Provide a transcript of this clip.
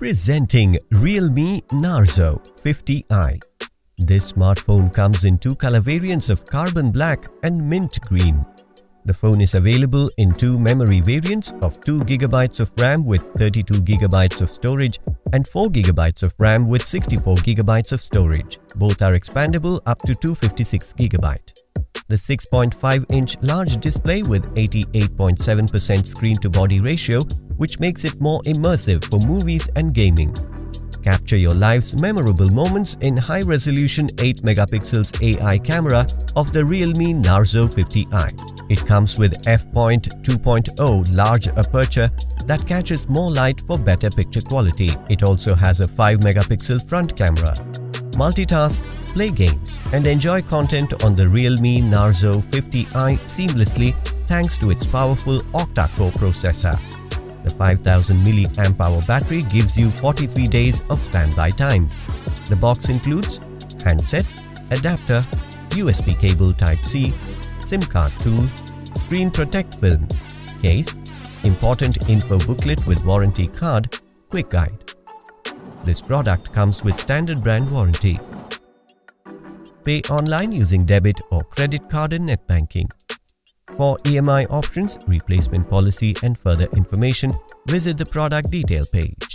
Presenting Realme Narzo 50i. This smartphone comes in two color variants of carbon black and mint green. The phone is available in two memory variants of 2GB of RAM with 32GB of storage and 4GB of RAM with 64GB of storage. Both are expandable up to 256GB. The 6.5-inch large display with 88.7% screen-to-body ratio, which makes it more immersive for movies and gaming. Capture your life's memorable moments in high-resolution 8MP AI camera of the Realme Narzo 50i. It comes with f.2.0 large aperture that catches more light for better picture quality. It also has a 5MP front camera. Multitask, play games, and enjoy content on the Realme Narzo 50i seamlessly thanks to its powerful octa-core processor. The 5000 mAh battery gives you 43 days of standby time. The box includes handset, adapter, USB cable Type-C, SIM card tool, screen protect film, case, important info booklet with warranty card, quick guide. This product comes with standard brand warranty. Pay online using debit or credit card and net banking. For EMI options, replacement policy and further information, visit the product detail page.